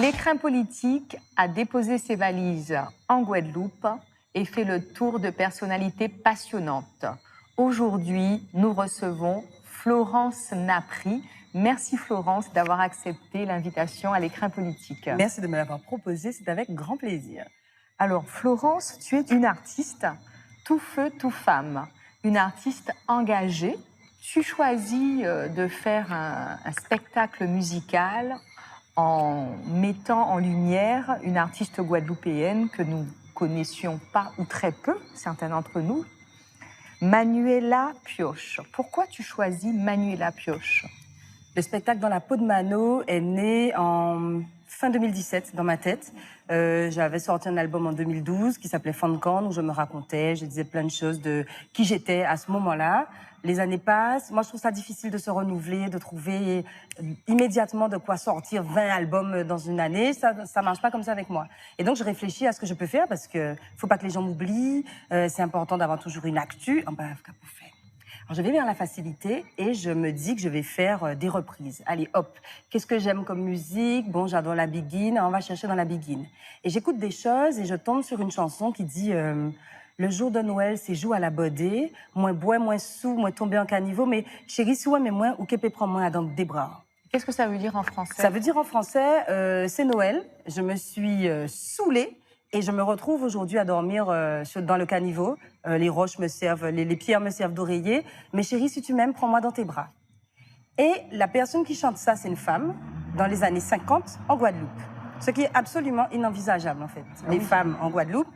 L'écrin politique a déposé ses valises en Guadeloupe et fait le tour de personnalités passionnantes. Aujourd'hui, nous recevons Florence Napri. Merci Florence d'avoir accepté l'invitation à l'écrin politique. Merci de me l'avoir proposé, c'est avec grand plaisir. Alors Florence, tu es une artiste tout feu, tout femme, une artiste engagée. Tu choisis de faire un spectacle musical en mettant en lumière une artiste guadeloupéenne que nous connaissions pas ou très peu, certains d'entre nous, Manuela Pioche. Pourquoi tu choisis Manuela Pioche? Le spectacle Dans la peau de Mano est né en fin 2017 dans ma tête. J'avais sorti un album en 2012 qui s'appelait Funcorn, où je me racontais, je disais plein de choses de qui j'étais à ce moment-là. Les années passent. Moi, je trouve ça difficile de se renouveler, de trouver immédiatement de quoi sortir 20 albums dans une année. Ça marche pas comme ça avec moi. Et donc, je réfléchis à ce que je peux faire parce que faut pas que les gens m'oublient. C'est important d'avoir toujours une actu. En bref, qu'à pour faire. Alors, je vais vers la facilité et je me dis que je vais faire des reprises. Allez, hop, qu'est-ce que j'aime comme musique? Bon, j'adore la Biguine, on va chercher dans la Biguine. Et j'écoute des choses et je tombe sur une chanson qui dit le jour de Noël, c'est joue à la bodée, moins bois, moins sous, moins tombé en caniveau, mais chérie, souhait, mais moins, ou qu'épée prend moins à dans des bras. Qu'est-ce que ça veut dire en français? Ça veut dire en français, c'est Noël, je me suis saoulée. Et je me retrouve aujourd'hui à dormir dans le caniveau. Les roches me servent, les pierres me servent d'oreiller. Mais chérie, si tu m'aimes, prends-moi dans tes bras. Et la personne qui chante ça, c'est une femme, dans les années 50, en Guadeloupe. Ce qui est absolument inenvisageable, en fait. Les femmes en Guadeloupe,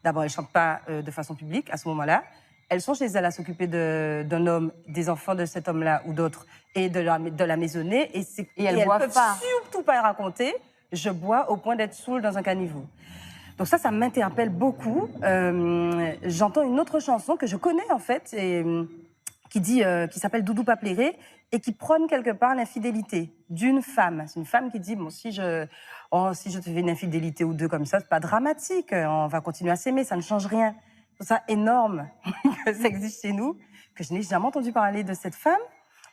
d'abord, elles ne chantent pas de façon publique à ce moment-là. Elles sont chez elles à s'occuper d'un homme, des enfants de cet homme-là ou d'autres, et de la maisonnée. Et elles ne peuvent surtout pas raconter. Je bois au point d'être saoule dans un caniveau. Donc ça m'interpelle beaucoup. J'entends une autre chanson que je connais en fait, et, qui s'appelle Doudou pas plairé et qui prône quelque part l'infidélité d'une femme. C'est une femme qui dit bon si je te fais une infidélité ou deux comme ça, c'est pas dramatique. On va continuer à s'aimer, ça ne change rien. C'est ça énorme que ça existe chez nous, que je n'ai jamais entendu parler de cette femme.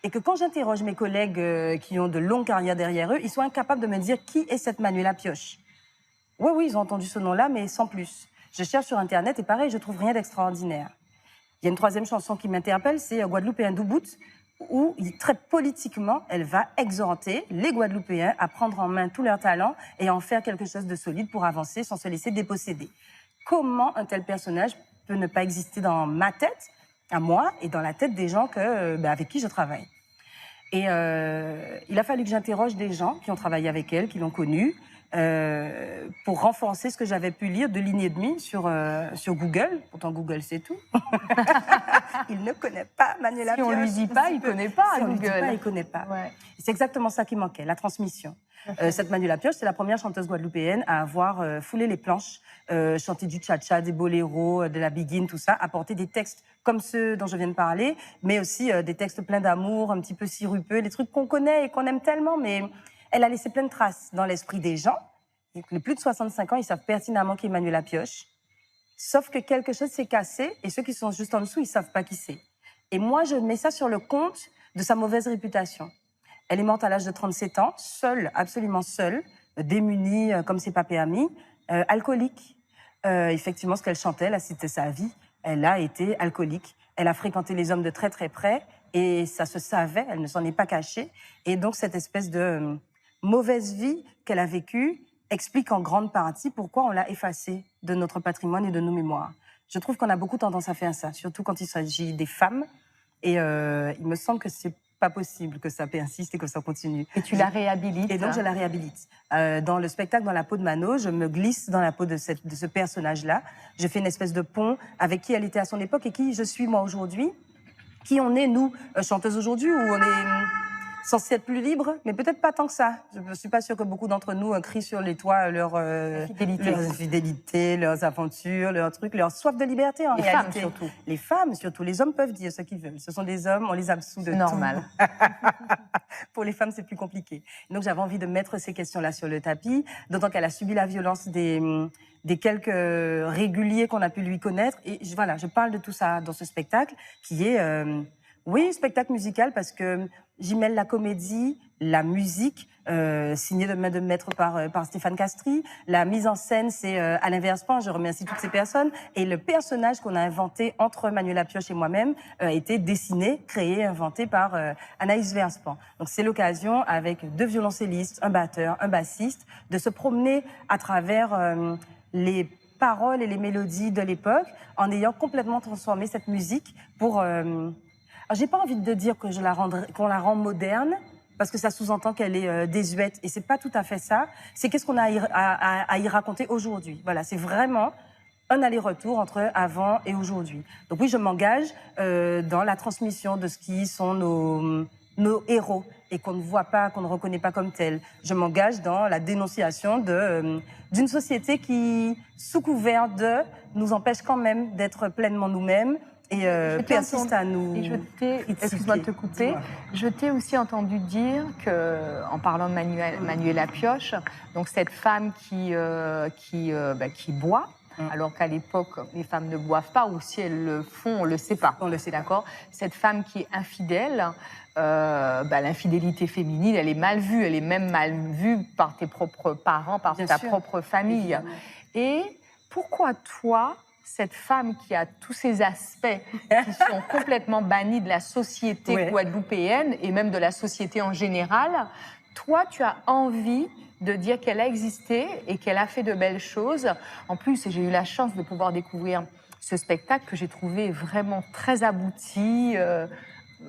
Et que quand j'interroge mes collègues qui ont de longues carrières derrière eux, ils sont incapables de me dire qui est cette Manuela Pioche. Oui, ils ont entendu ce nom-là, mais sans plus. Je cherche sur Internet et pareil, je trouve rien d'extraordinaire. Il y a une troisième chanson qui m'interpelle, c'est Guadeloupe et un Doubout, où, très politiquement, elle va exhorter les Guadeloupéens à prendre en main tous leurs talents et à en faire quelque chose de solide pour avancer sans se laisser déposséder. Comment un tel personnage peut ne pas exister dans ma tête, à moi, et dans la tête des gens avec qui je travaille? Et il a fallu que j'interroge des gens qui ont travaillé avec elle, qui l'ont connue, pour renforcer ce que j'avais pu lire de lignes et demie sur Google. Pourtant, Google, c'est tout. Il ne connaît pas Manuela Pioche. Si on lui dit pas, il connaît pas si Google. On lui dit pas, il connaît pas. Ouais. C'est exactement ça qui manquait, la transmission. Cette Manuela Pioche, c'est la première chanteuse guadeloupéenne à avoir foulé les planches, chanté du cha-cha, des boléros, de la biguine, tout ça, apporté des textes comme ceux dont je viens de parler, mais aussi des textes pleins d'amour, un petit peu sirupeux, des trucs qu'on connaît et qu'on aime tellement, mais elle a laissé plein de traces dans l'esprit des gens. Les plus de 65 ans, ils savent pertinemment qui est Manuela Pioche. Sauf que quelque chose s'est cassé et ceux qui sont juste en dessous, ils savent pas qui c'est. Et moi, je mets ça sur le compte de sa mauvaise réputation. Elle est morte à l'âge de 37 ans, seule, absolument seule, démunie comme c'est pas permis, alcoolique. Effectivement, ce qu'elle chantait, là, c'était sa vie. Elle a été alcoolique. Elle a fréquenté les hommes de très très près et ça se savait, elle ne s'en est pas cachée. Et donc, cette espèce de mauvaise vie qu'elle a vécue explique en grande partie pourquoi on l'a effacée de notre patrimoine et de nos mémoires. Je trouve qu'on a beaucoup tendance à faire ça, surtout quand il s'agit des femmes. Et il me semble que c'est pas possible que ça persiste et que ça continue. Et tu la réhabilites. Et donc, je la réhabilite. Dans le spectacle Dans la peau de Mano, je me glisse dans la peau de ce personnage-là. Je fais une espèce de pont avec qui elle était à son époque et qui je suis moi aujourd'hui. Qui on est, nous, chanteuses aujourd'hui, où on est censé être plus libre, mais peut-être pas tant que ça. Je ne suis pas sûre que beaucoup d'entre nous crient sur les toits leur fidélité, leurs aventures, leurs trucs, leur soif de liberté en réalité. Les femmes surtout. Les femmes surtout. Les hommes peuvent dire ce qu'ils veulent. Ce sont des hommes, on les absout de tout. Normal. Pour les femmes, c'est plus compliqué. Donc j'avais envie de mettre ces questions-là sur le tapis, d'autant qu'elle a subi la violence des quelques réguliers qu'on a pu lui connaître. Et voilà, je parle de tout ça dans ce spectacle qui est Oui, spectacle musical parce que j'y mêle la comédie, la musique, signée de main de maître par Stéphane Castries. La mise en scène, c'est Alain Verspan, je remercie toutes ces personnes. Et le personnage qu'on a inventé entre Manuela Pioche et moi-même a été dessiné, créé, inventé par Anaïs Verspan. Donc c'est l'occasion, avec 2 violoncellistes, un batteur, un bassiste, de se promener à travers les paroles et les mélodies de l'époque, en ayant complètement transformé cette musique pour... Alors, j'ai pas envie de dire que qu'on la rend moderne, parce que ça sous-entend qu'elle est désuète, et c'est pas tout à fait ça. C'est qu'est-ce qu'on a à y raconter aujourd'hui. Voilà, c'est vraiment un aller-retour entre avant et aujourd'hui. Donc oui, je m'engage dans la transmission de ce qui sont nos héros et qu'on ne voit pas, qu'on ne reconnaît pas comme tels. Je m'engage dans la dénonciation d'une société qui, sous couvert de, nous empêche quand même d'être pleinement nous-mêmes et persiste à nous critiquer. Excuse-moi de te couper, je t'ai aussi entendu dire que, en parlant de Manuela Pioche, donc cette femme qui boit, alors qu'à l'époque, les femmes ne boivent pas, ou si elles le font, on le sait pas. On le sait, d'accord. Cette femme qui est infidèle, l'infidélité féminine, elle est mal vue. Elle est même mal vue par tes propres parents, par ta propre famille. Évidemment. Et pourquoi toi, cette femme qui a tous ces aspects qui sont complètement bannis de la société guadeloupéenne et même de la société en général, toi, tu as envie de dire qu'elle a existé et qu'elle a fait de belles choses. En plus, j'ai eu la chance de pouvoir découvrir ce spectacle que j'ai trouvé vraiment très abouti,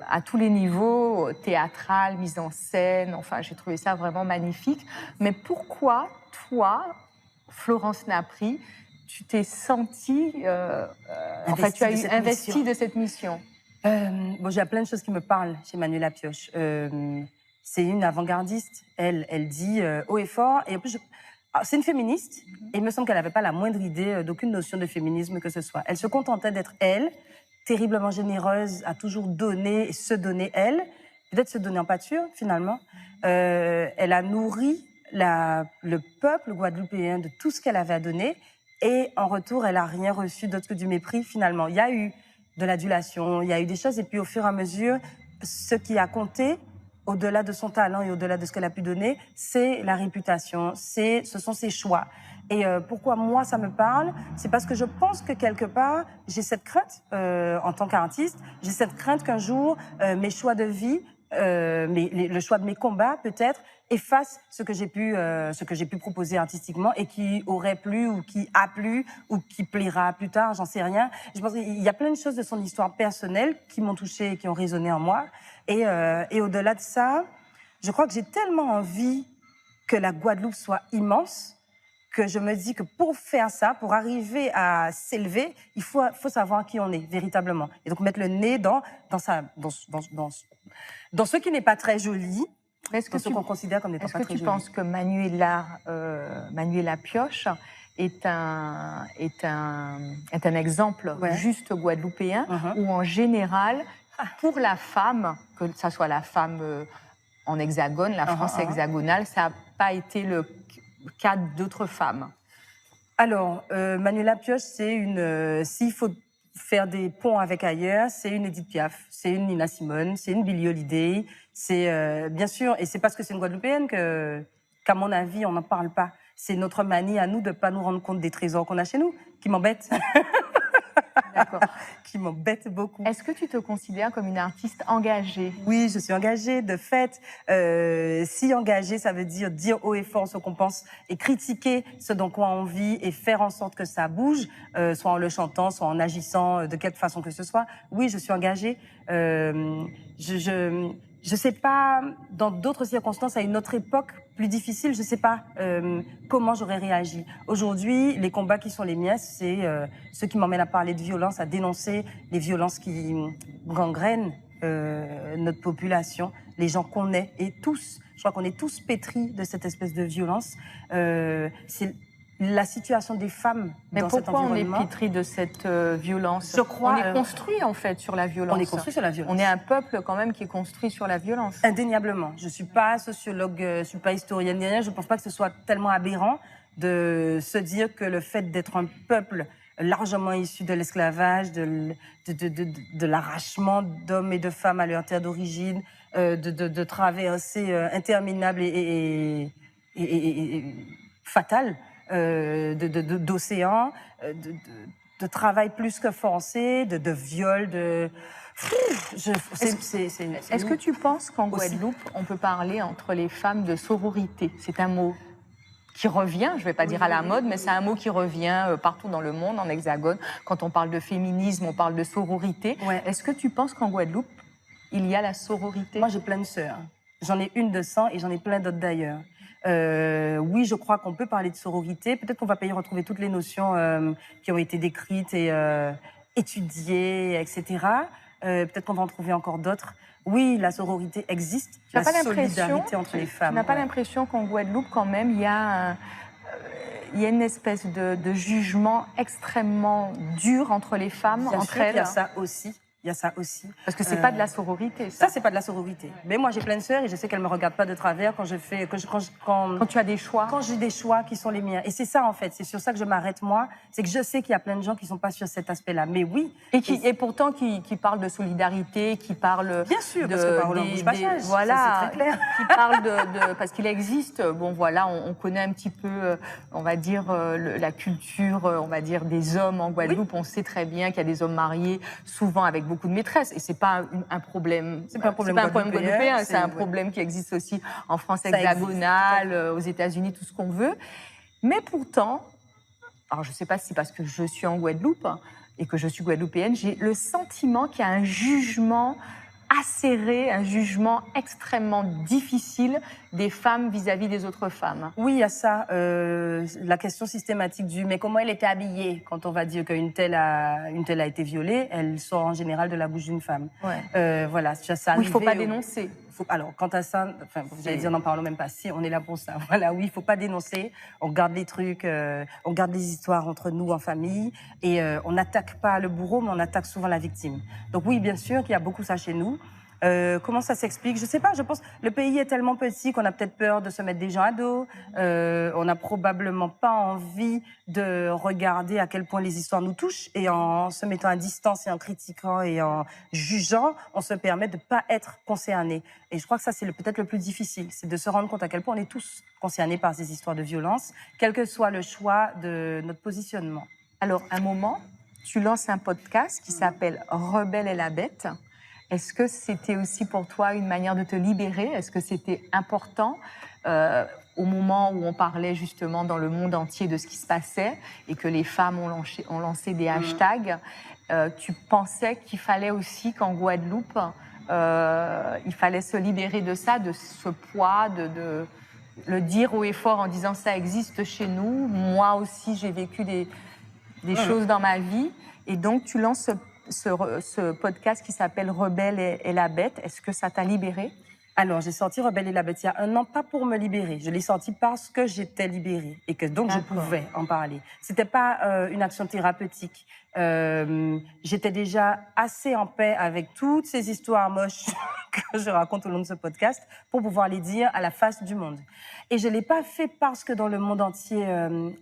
à tous les niveaux, théâtral, mise en scène, enfin, j'ai trouvé ça vraiment magnifique. Mais pourquoi, toi, Florence Napri, tu t'es sentie, tu as eu investi de cette mission? Bon, j'ai plein de choses qui me parlent chez Manuela Pioche. C'est une avant-gardiste. Elle dit haut et fort. Et en plus, c'est une féministe. Et il me semble qu'elle n'avait pas la moindre idée d'aucune notion de féminisme que ce soit. Elle se contentait d'être elle, terriblement généreuse, à toujours donner et se donner elle. Peut-être se donner en pâture, finalement. Elle a nourri le peuple guadeloupéen de tout ce qu'elle avait à donner. Et en retour, elle n'a rien reçu d'autre que du mépris, finalement. Il y a eu de l'adulation, il y a eu des choses. Et puis, au fur et à mesure, ce qui a compté, au-delà de son talent et au-delà de ce qu'elle a pu donner, c'est la réputation, ce sont ses choix. Et pourquoi moi, ça me parle? C'est parce que je pense que quelque part, j'ai cette crainte, en tant qu'artiste, j'ai cette crainte qu'un jour, mes choix de vie, le choix de mes combats, peut-être, efface ce que j'ai pu proposer artistiquement et qui aurait plu ou qui a plu ou qui plaira plus tard, j'en sais rien. Je pense qu'il y a plein de choses de son histoire personnelle qui m'ont touchée et qui ont résonné en moi. Et au-delà de ça, je crois que j'ai tellement envie que la Guadeloupe soit immense que je me dis que pour faire ça, pour arriver à s'élever, il faut savoir qui on est véritablement. Et donc mettre le nez dans ce qui n'est pas très joli, ce qu'on considère comme n'étant pas très joli. Est-ce que tu penses que Manuela Pioche est un exemple juste guadeloupéen ou en général, pour la femme, que ça soit la femme en hexagone, la France hexagonale, ça n'a pas été le cas d'autres femmes? Alors, Manuela Pioche, c'est s'il faut faire des ponts avec ailleurs, c'est une Edith Piaf, c'est une Nina Simone, c'est une Billie Holiday, c'est bien sûr, et c'est parce que c'est une Guadeloupéenne qu'à mon avis, on n'en parle pas. C'est notre manie à nous de ne pas nous rendre compte des trésors qu'on a chez nous, qui m'embête. D'accord. Qui m'embête beaucoup. Est-ce que tu te considères comme une artiste engagée? Oui, je suis engagée, de fait. Si engagée, ça veut dire haut et fort ce qu'on pense et critiquer ce dont quoi on vit et faire en sorte que ça bouge, soit en le chantant, soit en agissant de quelque façon que ce soit. Oui, je suis engagée. Je sais pas, dans d'autres circonstances, à une autre époque plus difficile, je sais pas comment j'aurais réagi. Aujourd'hui, les combats qui sont les miens, c'est ceux qui m'emmènent à parler de violence, à dénoncer les violences qui gangrènent notre population, les gens qu'on est, et tous, je crois qu'on est tous pétris de cette espèce de violence. C'est la situation des femmes dans cet environnement. Mais pourquoi on est pétri de cette violence? Je crois, on est construit en fait sur la violence. On est construit sur la violence. On est un peuple quand même qui est construit sur la violence. Indéniablement. Je ne suis pas sociologue, je ne suis pas historienne ni rien. Je ne pense pas que ce soit tellement aberrant de se dire que le fait d'être un peuple largement issus de l'esclavage, de l'arrachement d'hommes et de femmes à leur terre d'origine, de traversées interminables et fatales d'océans, de travail plus que forcé, de viol, Est-ce que tu penses qu'en Guadeloupe, on peut parler entre les femmes de sororité? C'est un mot qui revient, je ne vais pas dire à la mode, mais c'est un mot qui revient partout dans le monde, en hexagone. Quand on parle de féminisme, on parle de sororité. Ouais. Est-ce que tu penses qu'en Guadeloupe, il y a la sororité? Moi, j'ai plein de sœurs. J'en ai une de sang et j'en ai plein d'autres d'ailleurs. Oui, je crois qu'on peut parler de sororité. Peut-être qu'on va pas y retrouver toutes les notions qui ont été décrites et étudiées, etc. Peut-être qu'on va en trouver encore d'autres. Oui, la sororité existe, la solidarité entre les femmes. Tu n'as pas l'impression qu'en Guadeloupe, quand même, il y a une espèce de jugement extrêmement dur entre les femmes, Bien entre sûr, elles? il y a ça aussi. Il y a ça aussi. Parce que c'est pas de la sororité, ça. Ça, c'est pas de la sororité. Mais moi, j'ai plein de sœurs et je sais qu'elles me regardent pas de travers quand quand tu as des choix. Quand j'ai des choix qui sont les miens. Et c'est ça, en fait. C'est sur ça que je m'arrête, moi. C'est que je sais qu'il y a plein de gens qui sont pas sur cet aspect-là. Mais oui. Et pourtant, qui parlent de solidarité, qui parlent. Bien sûr, parce que parole en bouche pas chasse. Voilà. C'est très clair. Qui parlent parce qu'il existe, bon, voilà, on connaît un petit peu, on va dire, la culture, on va dire, des hommes en Guadeloupe. Oui. On sait très bien qu'il y a des hommes mariés, souvent avec beaucoup de maîtresses. Et c'est pas un problème. C'est pas un problème guadeloupéen, c'est un problème qui existe aussi en France hexagonale, aux États-Unis, tout ce qu'on veut. Mais pourtant, alors je ne sais pas si c'est parce que je suis en Guadeloupe et que je suis guadeloupéenne, j'ai le sentiment qu'il y a un jugement acéré, un jugement extrêmement difficile des femmes vis-à-vis des autres femmes. Oui, il y a ça. La question systématique du « mais comment elle était habillée ?» Quand on va dire qu'une telle a été violée, elle sort en général de la bouche d'une femme. Ouais. Voilà, ça oui, il ne faut pas dénoncer. Alors, quant à ça, enfin, j'allais dire, n'en parlons même pas. Si, on est là pour ça. Voilà, oui, il ne faut pas dénoncer. On garde les trucs, on garde les histoires entre nous en famille et on n'attaque pas le bourreau, mais on attaque souvent la victime. Donc oui, bien sûr qu'il y a beaucoup ça chez nous. Comment ça s'explique? Je sais pas, je pense le pays est tellement petit qu'on a peut-être peur de se mettre des gens à dos. On n'a probablement pas envie de regarder à quel point les histoires nous touchent. Et en se mettant à distance et en critiquant et en jugeant, on se permet de ne pas être concerné. Et je crois que ça, c'est peut-être le plus difficile. C'est de se rendre compte à quel point on est tous concernés par ces histoires de violence, quel que soit le choix de notre positionnement. Alors, un moment, tu lances un podcast qui s'appelle Rebelle et la bête. Est-ce que c'était aussi pour toi une manière de te libérer? Est-ce que c'était important au moment où on parlait justement dans le monde entier de ce qui se passait et que les femmes ont lancé des hashtags, tu pensais qu'il fallait aussi qu'en Guadeloupe, il fallait se libérer de ça, de ce poids, de le dire haut et fort en disant ça existe chez nous, moi aussi j'ai vécu des choses dans ma vie, et donc tu lances ce podcast qui s'appelle Rebelle et la bête. Est-ce que ça t'a libérée? Alors, j'ai sorti Rebelle et la bête il y a 1 an, pas pour me libérer. Je l'ai sorti parce que j'étais libérée et que donc je pouvais en parler. C'était pas une action thérapeutique. J'étais déjà assez en paix avec toutes ces histoires moches que je raconte au long de ce podcast pour pouvoir les dire à la face du monde. Et je l'ai pas fait parce que dans le monde entier,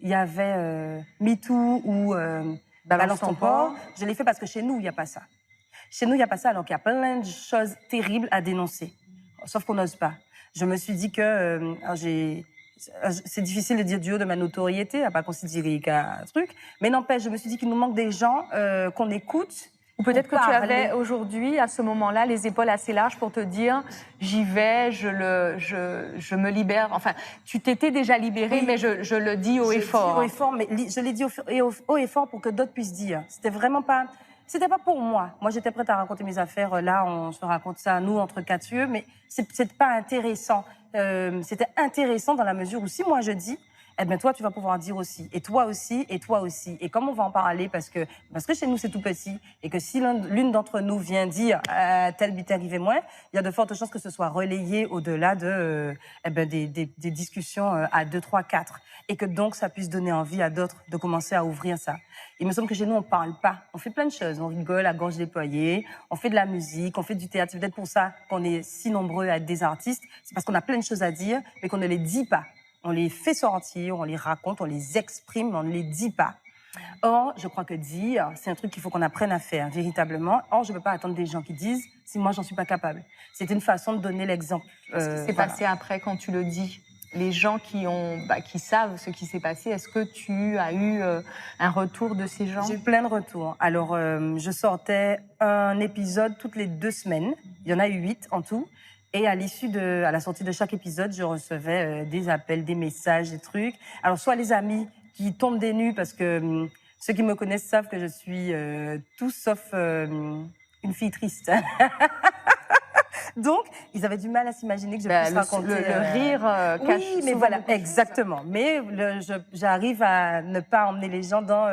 il y avait MeToo ou Balance ton porc. Je l'ai fait parce que chez nous, il n'y a pas ça. Chez nous, il n'y a pas ça, alors qu'il y a plein de choses terribles à dénoncer. Sauf qu'on n'ose pas. Je me suis dit que c'est difficile de dire du haut de ma notoriété, à pas considérer qu'un truc, mais n'empêche, je me suis dit qu'il nous manque des gens qu'on écoute. Ou peut-être que tu avais aujourd'hui, à ce moment-là, les épaules assez larges pour te dire j'y vais, je me libère. Enfin, tu t'étais déjà libérée, oui, mais je le dis haut et fort. Haut et fort, mais je l'ai dit haut et fort pour que d'autres puissent dire. C'était vraiment pas. C'était pas pour moi. Moi, j'étais prête à raconter mes affaires. Là, on se raconte ça, nous, entre quatre yeux, mais c'est pas intéressant. C'était intéressant dans la mesure où si moi je dis, eh bien, toi, tu vas pouvoir dire aussi. Et toi aussi, et toi aussi. Et comme on va en parler, parce que chez nous, c'est tout petit, et que si l'une d'entre nous vient dire tel bit arrivé moins, il y a de fortes chances que ce soit relayé au-delà de, des discussions à 2, 3, 4. Et que donc, ça puisse donner envie à d'autres de commencer à ouvrir ça. Il me semble que chez nous, on parle pas. On fait plein de choses. On rigole à gorge déployée. On fait de la musique. On fait du théâtre. C'est peut-être pour ça qu'on est si nombreux à être des artistes. C'est parce qu'on a plein de choses à dire, mais qu'on ne les dit pas. On les fait sortir, on les raconte, on les exprime, mais on ne les dit pas. Or, je crois que dire, c'est un truc qu'il faut qu'on apprenne à faire, véritablement. Or, je ne peux pas attendre des gens qui disent si moi, j'en suis pas capable. C'est une façon de donner l'exemple. Qu'est-ce qui s'est passé après quand tu le dis? Les gens qui savent ce qui s'est passé, est-ce que tu as eu un retour de ces gens? J'ai eu plein de retours. Alors, je sortais un épisode toutes les 2 semaines. Il y en a eu 8 en tout. Et à la sortie de chaque épisode, je recevais des appels, des messages, des trucs. Alors, soit les amis qui tombent des nues parce que ceux qui me connaissent savent que je suis tout sauf une fille triste. Donc, ils avaient du mal à s'imaginer que je puisse raconter... Le rire cache oui, mais souvent voilà, beaucoup de choses. exactement. Mais j'arrive à ne pas emmener les gens dans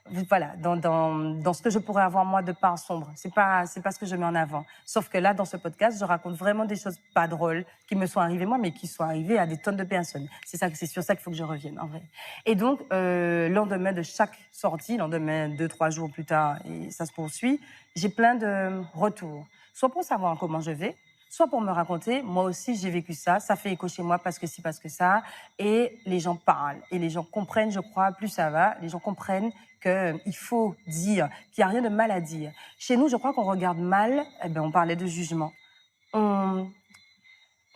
ce que je pourrais avoir moi de part sombre. C'est pas ce que je mets en avant. Sauf que là, dans ce podcast, je raconte vraiment des choses pas drôles qui me sont arrivées moi, mais qui sont arrivées à des tonnes de personnes. C'est sur ça qu'il faut que je revienne, en vrai. Et donc, lendemain de chaque sortie, lendemain 2-3 jours plus tard, et ça se poursuit, j'ai plein de retours. Soit pour savoir comment je vais, soit pour me raconter, moi aussi j'ai vécu ça, ça fait écho chez moi parce que ci, parce que ça, et les gens parlent, et les gens comprennent, je crois, plus ça va, les gens comprennent qu'il faut dire, qu'il n'y a rien de mal à dire. Chez nous, je crois qu'on regarde mal, on parlait de jugement, on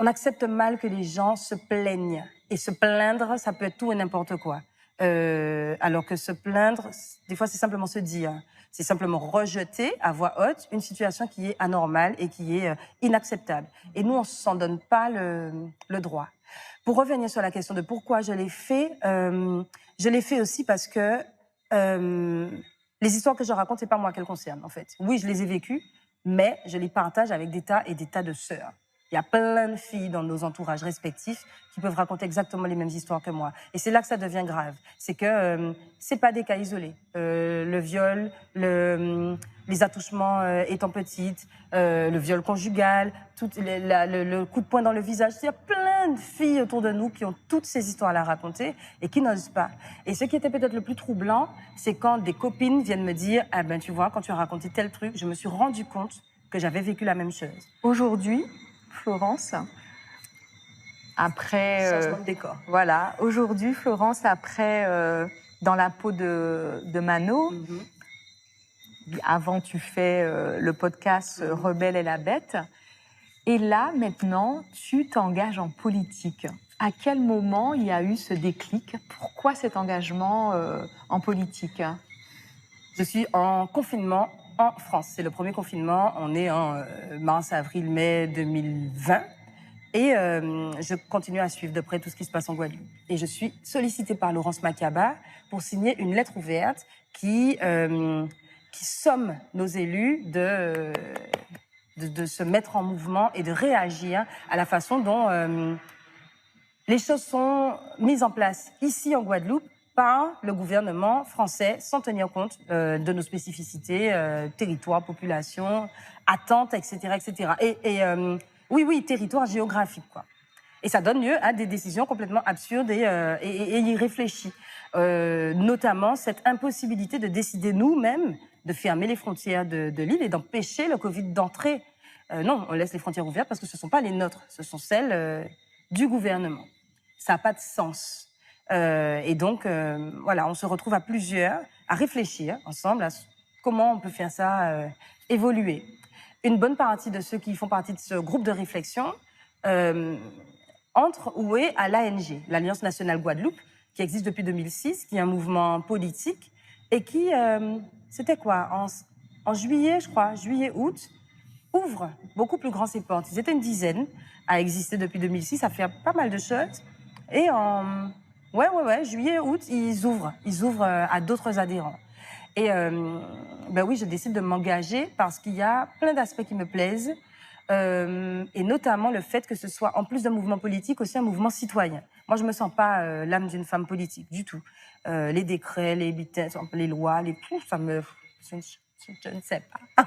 accepte mal que les gens se plaignent, et se plaindre, ça peut être tout et n'importe quoi. Alors que se plaindre, des fois c'est simplement se dire. C'est simplement rejeter à voix haute une situation qui est anormale et qui est inacceptable. Et nous, on ne s'en donne pas le droit. Pour revenir sur la question de pourquoi je l'ai fait aussi parce que les histoires que je raconte, ce n'est pas moi qu'elles concernent, en fait. Oui, je les ai vécues, mais je les partage avec des tas et des tas de sœurs. Il y a plein de filles dans nos entourages respectifs qui peuvent raconter exactement les mêmes histoires que moi. Et c'est là que ça devient grave. C'est que c'est pas des cas isolés. Le viol, les attouchements étant petites, le viol conjugal, le coup de poing dans le visage. Il y a plein de filles autour de nous qui ont toutes ces histoires-là à raconter et qui n'osent pas. Et ce qui était peut-être le plus troublant, c'est quand des copines viennent me dire « Ah ben tu vois, quand tu as raconté tel truc, je me suis rendu compte que j'avais vécu la même chose. » Aujourd'hui, Florence, après... Changement de décor. Voilà, aujourd'hui, Florence, après, dans la peau de Mano, avant tu fais le podcast Rebelle et la Bête, et là, maintenant, tu t'engages en politique. À quel moment il y a eu ce déclic? Pourquoi cet engagement en politique? Je suis en confinement en France. C'est le premier confinement. On est en mars, avril, mai 2020. Et je continue à suivre de près tout ce qui se passe en Guadeloupe. Et je suis sollicitée par Laurence Makaba pour signer une lettre ouverte qui somme nos élus de se mettre en mouvement et de réagir à la façon dont les choses sont mises en place ici en Guadeloupe par le gouvernement français sans tenir compte de nos spécificités, territoire, population, attentes, etc. etc. Oui, territoire géographique, quoi. Et ça donne lieu à des décisions complètement absurdes et irréfléchies. Notamment cette impossibilité de décider nous-mêmes de fermer les frontières de l'île et d'empêcher le Covid d'entrer. Non, on laisse les frontières ouvertes parce que ce ne sont pas les nôtres, ce sont celles du gouvernement. Ça n'a pas de sens. Et donc, voilà, on se retrouve à plusieurs à réfléchir ensemble à comment on peut faire ça évoluer. Une bonne partie de ceux qui font partie de ce groupe de réflexion entrent ou est à l'ANG, l'Alliance nationale Guadeloupe, qui existe depuis 2006, qui est un mouvement politique et qui, c'était quoi, en juillet, je crois, juillet-août, ouvre beaucoup plus grand ses portes. Ils étaient une dizaine à exister depuis 2006, à faire pas mal de choses. Et en juillet-août, ils ouvrent à d'autres adhérents. Et oui, je décide de m'engager parce qu'il y a plein d'aspects qui me plaisent, et notamment le fait que ce soit, en plus d'un mouvement politique, aussi un mouvement citoyen. Moi, je ne me sens pas l'âme d'une femme politique, du tout. Les décrets, les bulletins, les lois, ça me... Je ne sais pas.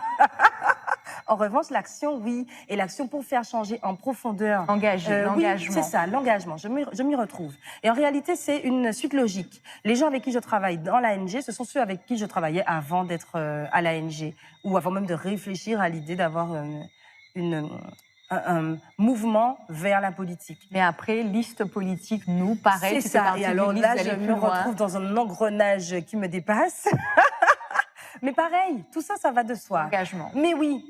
En revanche, l'action, oui. Et l'action pour faire changer en profondeur. L'engagement. Oui, c'est ça, l'engagement. Je m'y retrouve. Et en réalité, c'est une suite logique. Les gens avec qui je travaille dans l'ANG, ce sont ceux avec qui je travaillais avant d'être à l'ANG, ou avant même de réfléchir à l'idée d'avoir un mouvement vers la politique. Mais après, liste politique, nous, pareil, C'est tu fais ça. partie Et alors d'une là, liste je d'aller me plus loin. retrouve dans un engrenage qui me dépasse. Mais pareil, tout ça, ça va de soi. Engagement. Mais oui,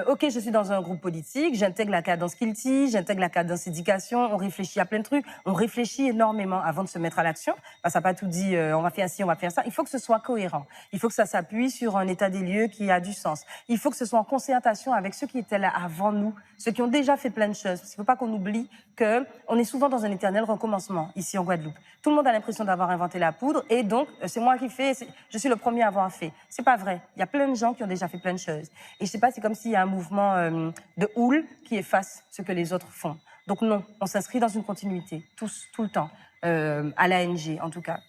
ok, je suis dans un groupe politique, j'intègre la cadence Kilty, j'intègre la cadence éducation, on réfléchit à plein de trucs, on réfléchit énormément avant de se mettre à l'action. Parce qu'on n'a pas tout dit, on va faire ci, on va faire ça. Il faut que ce soit cohérent. Il faut que ça s'appuie sur un état des lieux qui a du sens. Il faut que ce soit en concertation avec ceux qui étaient là avant nous, ceux qui ont déjà fait plein de choses. Parce qu'il ne faut pas qu'on oublie qu'on est souvent dans un éternel recommencement ici en Guadeloupe. Tout le monde a l'impression d'avoir inventé la poudre et donc c'est moi qui fais, je suis le premier à avoir fait. C'est pas vrai. Il y a plein de gens qui ont déjà fait plein de choses. Et je sais pas, c'est comme s'il y a un mouvement de houle qui efface ce que les autres font. Donc non, on s'inscrit dans une continuité, tous, tout le temps, à l'ANG en tout cas.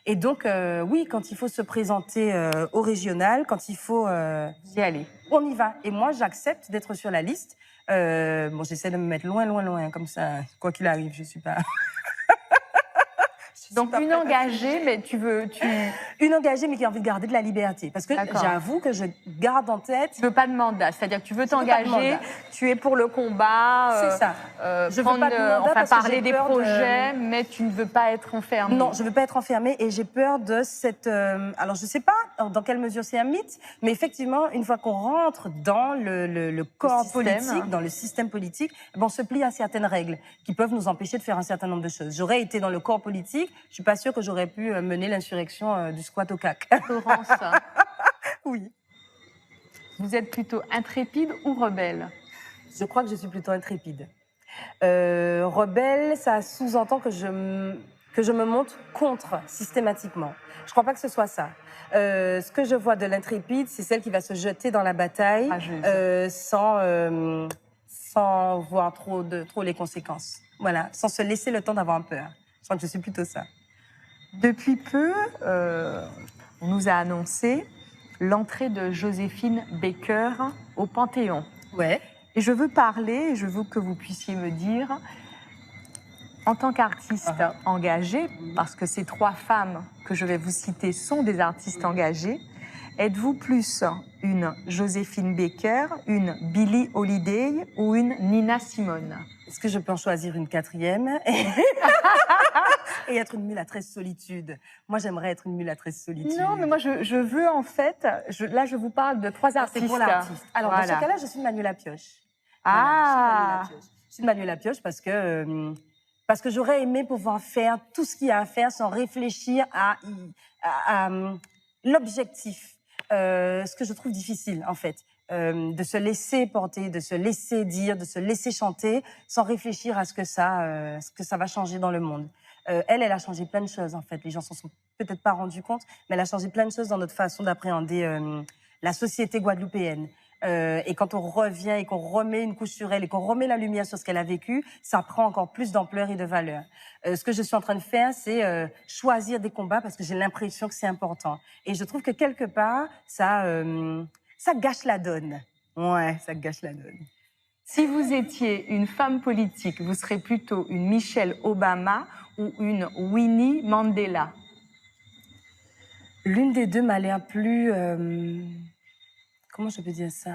Et donc, oui, quand il faut se présenter au régional, quand il faut... Y aller. on y va. Et moi, j'accepte d'être sur la liste. Bon, j'essaie de me mettre loin, loin, loin, comme ça, quoi qu'il arrive, je suis pas... Donc une engagée, mais Une engagée, mais qui a envie de garder de la liberté. Parce que j'avoue que je garde en tête... Tu veux pas de mandat, c'est-à-dire que tu veux Je veux pas de t'engager, mandat. tu es pour le combat, C'est ça. Je veux prendre, pas de mandat enfin parce que parler j'ai des peur de- projets, mais tu ne veux pas être enfermé. Non, je veux pas être enfermée et j'ai peur de cette... alors, je sais pas dans quelle mesure c'est un mythe, mais effectivement, une fois qu'on rentre dans le corps système. politique, dans le système politique, on se plie à certaines règles qui peuvent nous empêcher de faire un certain nombre de choses. J'aurais été dans le corps politique, je suis pas sûre que j'aurais pu mener l'insurrection du squat au CAC. Florence, Oui. vous êtes plutôt intrépide ou rebelle? Je crois que je suis plutôt intrépide. Rebelle, ça sous-entend que je me monte contre systématiquement. Je crois pas que ce soit ça. Ce que je vois de l'intrépide, c'est celle qui va se jeter dans la bataille sans voir trop les conséquences. Voilà, sans se laisser le temps d'avoir peur. Je crois que je suis plutôt ça. Depuis peu, on nous a annoncé l'entrée de Joséphine Baker au Panthéon. Ouais. Et je veux parler, et je veux que vous puissiez me dire, en tant qu'artiste engagée, parce que ces trois femmes que je vais vous citer sont des artistes engagés, êtes-vous plus une Joséphine Baker, une Billie Holiday ou une Nina Simone? Est-ce que je peux en choisir une quatrième et être une mulâtresse solitude? Moi, j'aimerais être une mulâtresse solitude. Non, mais moi, je veux en fait... là, je vous parle de trois artistes. C'est pour l'artiste. Alors, Voilà. dans ce cas-là, je suis Manuela Pioche. Ah Voilà, je suis Manuela Pioche parce que j'aurais aimé pouvoir faire tout ce qu'il y a à faire sans réfléchir à l'objectif. Ce que je trouve difficile, en fait. De se laisser porter, de se laisser dire, de se laisser chanter sans réfléchir à ce que ça va changer dans le monde. Elle a changé plein de choses, en fait. Les gens s'en sont peut-être pas rendus compte, mais elle a changé plein de choses dans notre façon d'appréhender la société guadeloupéenne. Et quand on revient et qu'on remet une couche sur elle et qu'on remet la lumière sur ce qu'elle a vécu, ça prend encore plus d'ampleur et de valeur. Ce que je suis en train de faire, c'est choisir des combats parce que j'ai l'impression que c'est important. Et je trouve que quelque part, ça gâche la donne. Ouais, ça gâche la donne. Si vous étiez une femme politique, vous serez plutôt une Michelle Obama ou une Winnie Mandela? L'une des deux m'a l'air plus... comment je peux dire ça?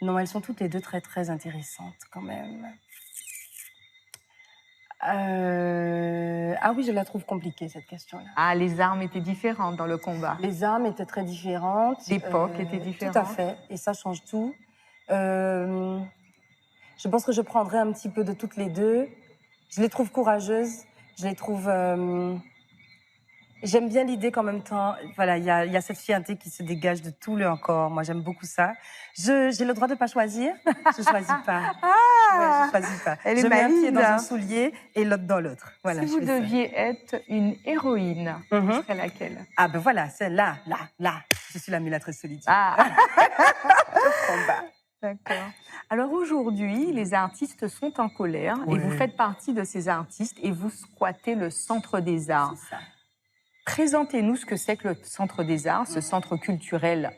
Non, elles sont toutes les deux très, très intéressantes quand même. Ah oui, je la trouve compliquée, cette question-là. Ah, les armes étaient différentes dans le combat. Les armes étaient très différentes. L'époque était différente. Tout à fait, et ça change tout. Je pense que je prendrais un petit peu de toutes les deux. Je les trouve courageuses, je les trouve... J'aime bien l'idée qu'en même temps, voilà, il y a cette fierté qui se dégage de tout leur corps. Moi, j'aime beaucoup ça. J'ai le droit de pas choisir. Je choisis pas. Je choisis pas. Elle est je mets un pied maligne. dans un soulier et l'autre dans l'autre. Voilà. Si je vous fais ça. deviez être une héroïne, Mhm. ce serait laquelle? Ah ben voilà, c'est là. Je suis la mulâtresse solitude. Ah, Combat. d'accord. Alors aujourd'hui, les artistes sont en colère et Ouais. vous faites partie de ces artistes et vous squattez le Centre des Arts. C'est ça. Présentez-nous ce que c'est que le Centre des Arts, ce centre culturel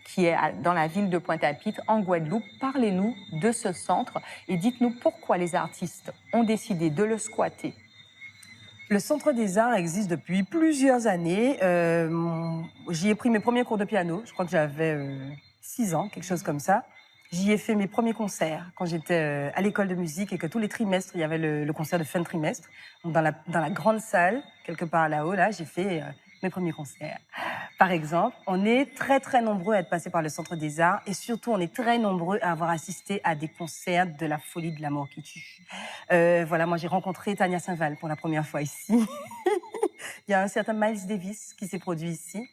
qui est dans la ville de Pointe-à-Pitre, en Guadeloupe. Parlez-nous de ce centre et dites-nous pourquoi les artistes ont décidé de le squatter. Le Centre des Arts existe depuis plusieurs années. J'y ai pris mes premiers cours de piano. Je crois que j'avais 6 ans, quelque chose comme ça. J'y ai fait mes premiers concerts quand j'étais à l'école de musique et que tous les trimestres, il y avait le concert de fin de trimestre. Donc dans la grande salle, quelque part là-haut, là, j'ai fait mes premiers concerts. Par exemple, on est très, très nombreux à être passés par le Centre des Arts et surtout, on est très nombreux à avoir assisté à des concerts de la folie de la mort qui tue. Voilà, moi, j'ai rencontré Tania Saint-Val pour la première fois ici. Il y a un certain Miles Davis qui s'est produit ici.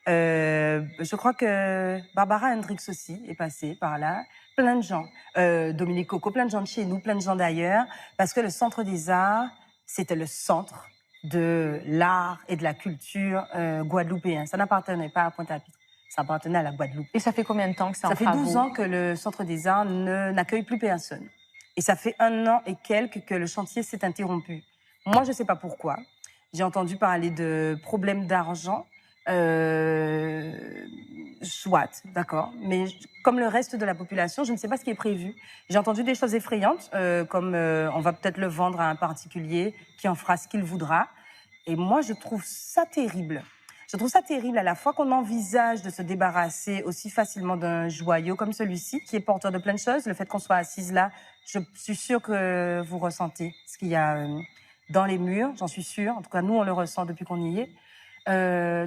Je crois que Barbara Hendricks aussi est passée par là. Plein de gens. Dominique Coco, plein de gens de chez nous, plein de gens d'ailleurs. Parce que le Centre des Arts, c'était le centre de l'art et de la culture guadeloupéen. Ça n'appartenait pas à Pointe-à-Pitre. Ça appartenait à la Guadeloupe. Et ça fait combien de temps que c'est en Ça fait travaux? 12 ans que le Centre des Arts n'accueille plus personne. Et ça fait 1 an et quelques que le chantier s'est interrompu. Moi, je ne sais pas pourquoi. J'ai entendu parler de problèmes d'argent. Soit, d'accord. Mais comme le reste de la population, je ne sais pas ce qui est prévu. J'ai entendu des choses effrayantes, comme on va peut-être le vendre à un particulier qui en fera ce qu'il voudra. Et moi, je trouve ça terrible. Je trouve ça terrible à la fois qu'on envisage de se débarrasser aussi facilement d'un joyau comme celui-ci, qui est porteur de plein de choses. Le fait qu'on soit assise là, je suis sûre que vous ressentez ce qu'il y a dans les murs, j'en suis sûre. En tout cas, nous, on le ressent depuis qu'on y est.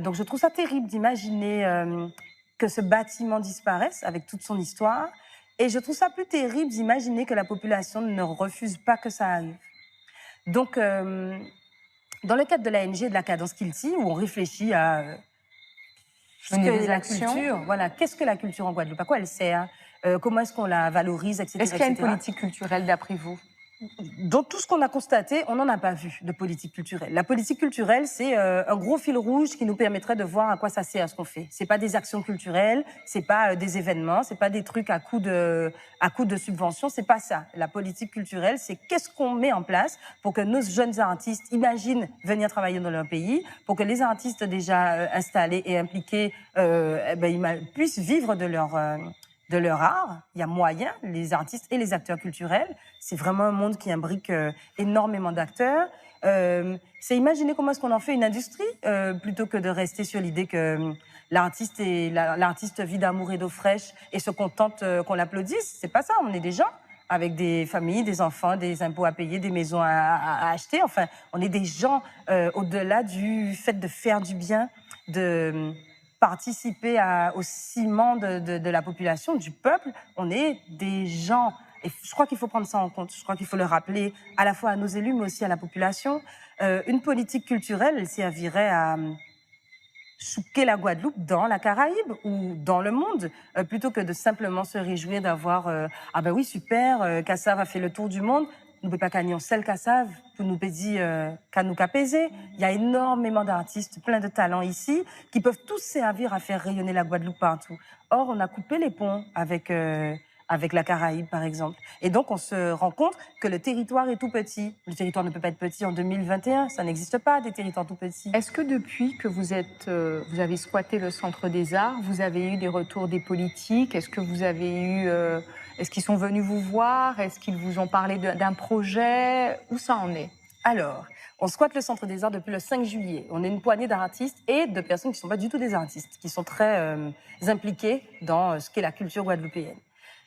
Donc je trouve ça terrible d'imaginer que ce bâtiment disparaisse avec toute son histoire. Et je trouve ça plus terrible d'imaginer que la population ne refuse pas que ça arrive. Donc, dans le cadre de l'ANG et de la cadence Kilty, où on réfléchit à ce Mener que des la actions. culture, voilà, qu'est-ce que la culture en Guadeloupe, à quoi elle sert, comment est-ce qu'on la valorise, etc. Est-ce qu'il y a une etc. politique culturelle d'après vous? Dans tout ce qu'on a constaté, on n'en a pas vu de politique culturelle. La politique culturelle, c'est un gros fil rouge qui nous permettrait de voir à quoi ça sert ce qu'on fait. C'est pas des actions culturelles, c'est pas des événements, c'est pas des trucs à coup de subventions, c'est pas ça. La politique culturelle, c'est qu'est-ce qu'on met en place pour que nos jeunes artistes imaginent venir travailler dans leur pays, pour que les artistes déjà installés et impliqués puissent vivre de leur art. Il y a moyen, les artistes et les acteurs culturels. C'est vraiment un monde qui imbrique énormément d'acteurs. C'est imaginer comment est-ce qu'on en fait une industrie plutôt que de rester sur l'idée que l'artiste vit d'amour et d'eau fraîche et se contente qu'on l'applaudisse. C'est pas ça, on est des gens avec des familles, des enfants, des impôts à payer, des maisons à acheter. Enfin, on est des gens au-delà du fait de faire du bien, de participer au ciment de la population, du peuple. On est des gens. Et je crois qu'il faut prendre ça en compte. Je crois qu'il faut le rappeler à la fois à nos élus, mais aussi à la population. Une politique culturelle, elle servirait à chouquer la Guadeloupe dans la Caraïbe ou dans le monde, plutôt que de simplement se réjouir d'avoir ah ben oui, super, Kassav a fait le tour du monde. Nous ne pouvons pas gagner un seul Kassav pour nous dire qu'à nous apaiser. Il y a énormément d'artistes, plein de talents ici, qui peuvent tous servir à faire rayonner la Guadeloupe partout. Or, on a coupé les ponts avec la Caraïbe, par exemple. Et donc, on se rend compte que le territoire est tout petit. Le territoire ne peut pas être petit en 2021. Ça n'existe pas, des territoires tout petits. Est-ce que depuis que vous avez squatté le Centre des Arts, vous avez eu des retours des politiques? Est-ce que vous avez eu... est-ce qu'ils sont venus vous voir? Est-ce qu'ils vous ont parlé d'un projet? Où ça en est? Alors, on squatte le Centre des Arts depuis le 5 juillet. On est une poignée d'artistes et de personnes qui ne sont pas du tout des artistes, qui sont très impliquées dans ce qu'est la culture guadeloupéenne.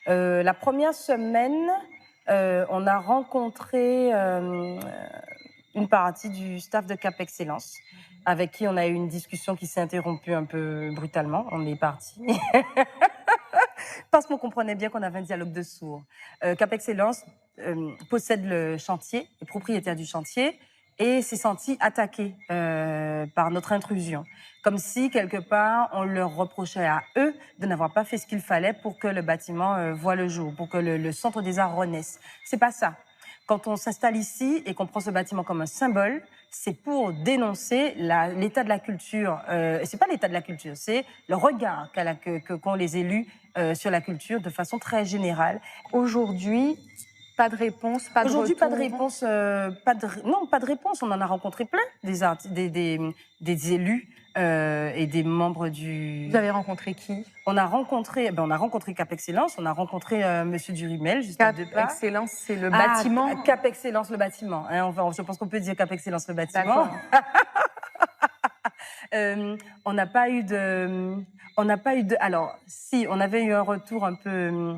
La première semaine, on a rencontré une partie du staff de Cap Excellence, avec qui on a eu une discussion qui s'est interrompue un peu brutalement. On est parti. Parce qu'on comprenait bien qu'on avait un dialogue de sourds. Cap Excellence possède le chantier, est propriétaire du chantier, et s'est senti attaqué par notre intrusion. Comme si, quelque part, on leur reprochait à eux de n'avoir pas fait ce qu'il fallait pour que le bâtiment voie le jour, pour que le Centre des Arts renaisse. C'est pas ça. Quand on s'installe ici et qu'on prend ce bâtiment comme un symbole, c'est pour dénoncer l'état de la culture. C'est pas l'état de la culture, c'est le regard qu'ont les élus sur la culture de façon très générale. Aujourd'hui, pas de réponse, pas de retour. Aujourd'hui, pas de réponse. Non, pas de réponse. On en a rencontré plein, des élus et des membres du... Vous avez rencontré qui? On a rencontré Cap Excellence, on a rencontré Monsieur Durimel, juste à deux pas. Cap Excellence, c'est le bâtiment? Cap Excellence, le bâtiment. Hein, je pense qu'on peut dire Cap Excellence, le bâtiment. On n'a pas eu de... Alors, si, on avait eu un retour un peu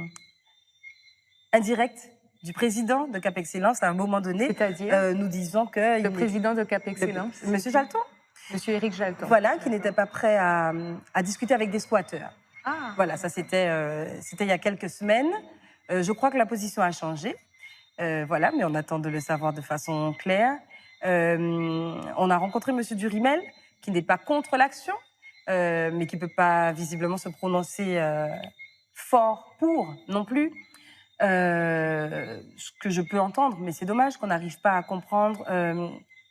indirect du président de Cap Excellence à un moment donné, c'est-à-dire nous disant que... le président de Cap Excellence, Monsieur Jalton. Monsieur Éric Jalton. Voilà, qui n'était pas prêt à discuter avec des squatteurs. Ah. Voilà, ça c'était il y a quelques semaines. Je crois que la position a changé. Voilà, mais on attend de le savoir de façon claire. On a rencontré Monsieur Durimel, qui n'est pas contre l'action, mais qui ne peut pas visiblement se prononcer fort pour non plus. Ce que je peux entendre, mais c'est dommage qu'on n'arrive pas à comprendre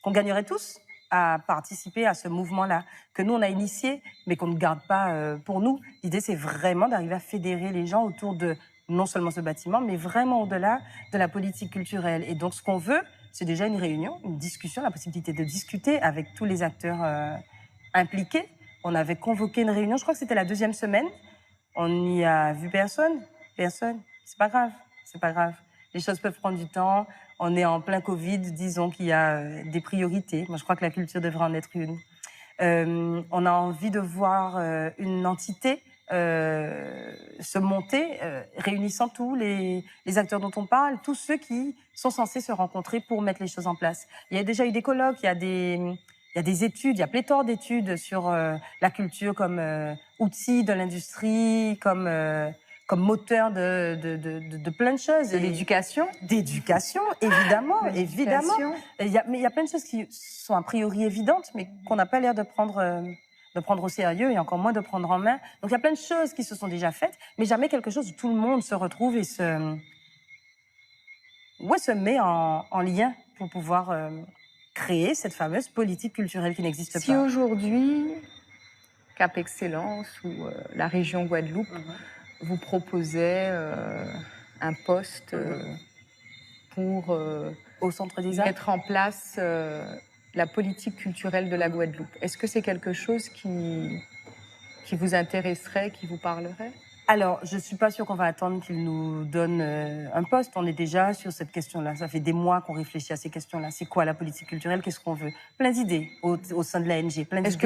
qu'on gagnerait tous à participer à ce mouvement-là, que nous, on a initié, mais qu'on ne garde pas pour nous. L'idée, c'est vraiment d'arriver à fédérer les gens autour de non seulement ce bâtiment, mais vraiment au-delà de la politique culturelle. Et donc, ce qu'on veut, c'est déjà une réunion, une discussion, la possibilité de discuter avec tous les acteurs impliqués. On avait convoqué une réunion, je crois que c'était la 2e semaine. On n'y a vu personne. Personne. C'est pas grave. C'est pas grave. Les choses peuvent prendre du temps. On est en plein Covid, disons qu'il y a des priorités. Moi, je crois que la culture devrait en être une. On a envie de voir une entité se monter, réunissant tous les acteurs dont on parle, tous ceux qui sont censés se rencontrer pour mettre les choses en place. Il y a déjà eu des colloques, il y a des études, il y a pléthore d'études sur la culture comme outil de l'industrie, comme moteur de plein de choses. De l'éducation. D'éducation, évidemment, évidemment. Mais il y a plein de choses qui sont a priori évidentes, mais qu'on n'a pas l'air de prendre au sérieux et encore moins de prendre en main. Donc il y a plein de choses qui se sont déjà faites, mais jamais quelque chose où tout le monde se retrouve et se met en lien pour pouvoir créer cette fameuse politique culturelle qui n'existe pas. Si aujourd'hui, Cap Excellence ou la région Guadeloupe vous proposait un poste pour au centre des arts, mettre en place la politique culturelle de la Guadeloupe, est-ce que c'est quelque chose qui vous intéresserait, qui vous parlerait? Alors, je ne suis pas sûre qu'on va attendre qu'il nous donne un poste. On est déjà sur cette question-là. Ça fait des mois qu'on réfléchit à ces questions-là. C'est quoi la politique culturelle? Qu'est-ce qu'on veut? Plein d'idées au sein de l'ANG. Est-ce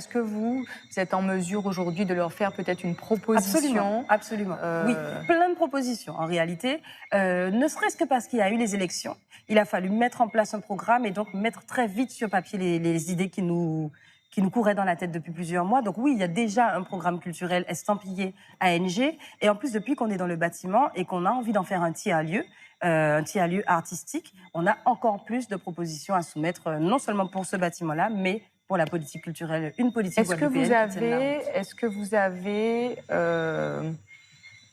que vous êtes en mesure aujourd'hui de leur faire peut-être une proposition? Absolument, absolument. Oui, plein de propositions en réalité. Ne serait-ce que parce qu'il y a eu les élections. Il a fallu mettre en place un programme et donc mettre très vite sur papier les idées qui nous couraient dans la tête depuis plusieurs mois. Donc oui, il y a déjà un programme culturel estampillé ANG. Et en plus, depuis qu'on est dans le bâtiment et qu'on a envie d'en faire un tiers-lieu artistique, on a encore plus de propositions à soumettre, non seulement pour ce bâtiment-là, mais pour la politique culturelle, une politique guadeloupéenne. Est-ce que vous avez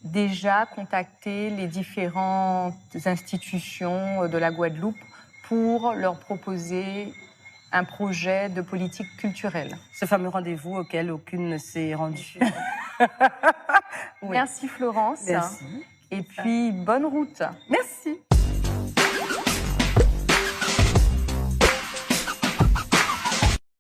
déjà contacté les différentes institutions de la Guadeloupe pour leur proposer un projet de politique culturelle? Ce fameux rendez-vous auquel aucune ne s'est rendue. Oui. Merci Florence. Merci. Et puis, bonne route. Merci.